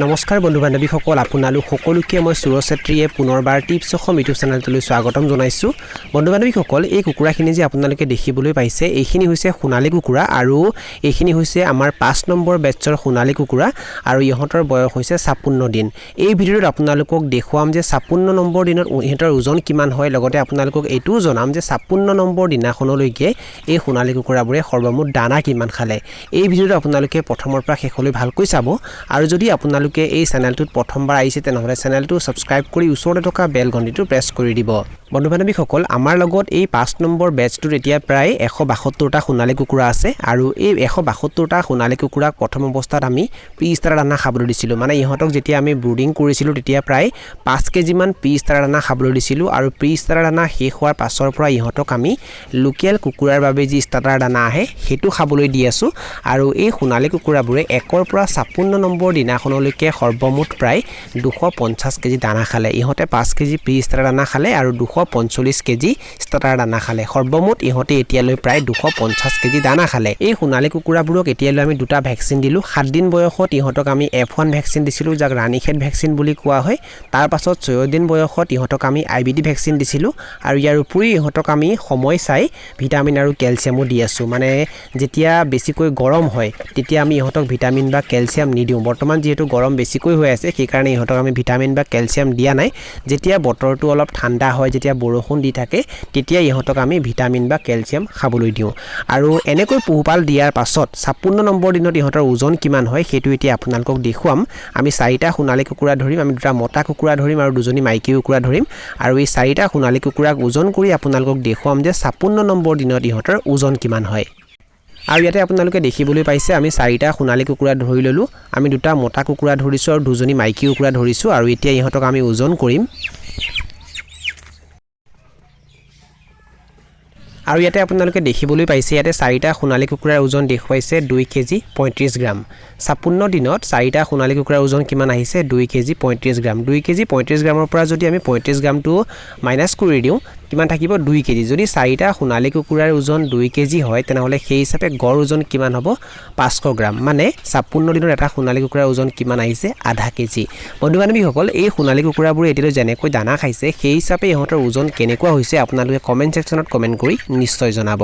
নমস্কাৰ বন্ধু বান্ধৱীসকল আপোনালোক সকলোকে মই সুৰজ ছেত্ৰীয়ে পুনৰবাৰ টিপছ অসম ইউটিউব চেনেলটোলৈ স্বাগতম জনাইছো বন্ধু বান্ধৱীসকল এই কুকুৰাখিনি যে আপোনালোকে দেখিবলৈ পাইছে এইখিনি হৈছে সোণালী কুকুৰা আৰু এইখিনি হৈছে আমাৰ 5 নম্বৰ বেটছৰ সোণালী কুকুৰা আৰু ইহঁতৰ বয়স হৈছে 56 দিন এই ভিডিঅ'ত আপোনালোকক দেখুৱাম যে 56 নম্বৰ দিনত ইহঁতৰ ওজন কিমান হয় লগতে আপোনালোকক এইটো জনাম যে 56 নম্বৰ দিনাখনলৈকে এই সোণালী কুকুৰাবোৰে সৰ্বমুঠ দানা কিমান খালে এই ভিডিঅ'টো আপোনালোকে প্ৰথমৰ পৰা শেষলৈ ভালকৈ চাব আৰু যদি আপোনালোকে এই চেনেলটোত প্ৰথমবাৰ আহিছে তেনেহলে চেনেলটো সাবস্ক্ৰাইব কৰি ওচৰতে থকা বেল ঘণ্টিটো প্ৰেছ কৰি দিব বন্ধু বান্ধৱীসকল আমাৰ লগত এই 5 নম্বৰ বেটছটোত এতিয়া প্ৰায় 172টা সোণালী কুকুৰা আছে আৰু এই 172টা সোণালী কুকুৰাক প্ৰথম অৱস্থাত আমি পিস্তাৰ দানা খাবলৈ দিছিলোঁ মানে ইহঁতক যেতিয়া আমি ব্ৰুডিং কৰিছিলোঁ তেতিয়া প্ৰায় 5 কেজি মান পিস্তাৰ দানা খাবলৈ দিছিলোঁ আৰু পিস্তাৰ দানা শেষ হোৱাৰ পাছৰ পৰা ইহঁতক আমি লোকেল কুকুৰাৰ বাবে যি ষ্টাৰ্টাৰ দানা আহে হেতু খাবলৈ দি আছো আৰু এই সোণালী কুকুৰাবোৰে 1ৰ পৰা 56 নম্বৰ দিনাখনলৈকে সৰ্বমুঠ প্ৰায় 250 কেজি দানা খালে ইহঁতে 5 কেজি পিস্তাৰ দানা খালে আৰু 245 কেজি ষ্টাৰ্টাৰ দানা খালে সৰ্বমুঠ ইহঁতে এতিয়ালৈ প্ৰায় 250 কেজি দানা খালে এই সোণালী কুকুৰাবোৰক এতিয়ালৈ আমি দুটা ভ্যাকচিন দিলো 7 দিন বয়সত ইহঁতক আমি F1 ভ্যাকচিন দিছিলো যাক ৰাণীখেত ভ্যাকচিন বুলি কোৱা হয় তাৰ পাছত 6 দিন বয়সত ইহঁতক আমি IBD ভ্যাকচিন দিছিলো আৰু ইয়াৰ উপৰি ইহঁতক আমি সময় চাই ভিটামিন আৰু ক্যালসিয়ামো দি আছো মানে যেতিয়া বেছিকৈ গৰম হয় তেতিয়া আমি ইহঁতক ভিটামিন বা ক্যালসিয়াম নিদিও বৰ্তমান যেহেতু গৰম বেছিকৈ হৈ আছে সেই কাৰণে ইহঁতক আমি ভিটামিন বা ক্যালসিয়াম দিয়া নাই যেতিয়া বতৰটো অলপ ঠাণ্ডা হয় যেতিয়া বৰষুণ দি থাকে তেতিয়া ইহঁতক আমি ভিটামিন বা ক্যালসিয়াম খাবলৈ দিও আৰু এনেকৈ পোহপাল দিয়াৰ পাছত 56 নম্বৰ দিনত ইহঁতৰ ওজন কিমান হয় হেতু এতিয়া আপোনালোকক দেখুৱাম আমি 4টা সোণালী কুকুৰা ধৰিম আমি দুটা মতা কুকুৰা ধৰিম আৰু দুজনী মাইকী কুকুৰা ধৰিম আৰু এই 4টা সোণালী কুকুৰাক ওজন কৰি আপোনালোকক দেখুৱাম যে 56 নম্বৰ দিনত ইহঁতৰ ওজন কিমান হয় আৰু ইয়াতে আপোনালোকে দেখিবলৈ পাইছে আমি 4টা সোণালী কুকুৰা ধৰি ললো আমি দুটা মতা কুকুৰা ধৰিছো আৰু দুজনী মাইকী কুকুৰা ধৰিছো আৰু এতিয়া ইহঁতক আমি ওজন কৰিম আৰু ইয়াতে আপোনালোকে দেখিবলৈ পাইছে ইয়াতে 4টা সোণালী কুকুৰাৰ ওজন দেখুৱাইছে 2 কেজি 35 গ্ৰাম 56 দিনত 4টা সোণালী কুকুৰাৰ ওজন কিমান আহিছে 2 কেজি 35 গ্ৰাম 2 কেজি 35 গ্ৰামৰ পৰা যদি আমি 35 গ্ৰামটো মাইনাস কৰি দিও কিমান থাকিব 2 কেজি যদি 4টা সোণালী কুকুৰাৰ ওজন 2 কেজি হয় তেনেহলে সেই হিচাপে গড় ওজন কিমান হ'ব 500 গ্ৰাম মানে 56 দিনৰ এটা সোণালী কুকুৰাৰ ওজন কিমান আহিছে আধা কেজি বন্ধু বান্ধৱীসকল এই সোণালী কুকুৰাবোৰ এতিয়ালৈ যেনেকৈ দানা খাইছে সেই হিচাপে ইহঁতৰ ওজন কেনেকুৱা হৈছে আপোনালোকে কমেন্ট সেকশনত কমেন্ট কৰি নিশ্চয় জনাব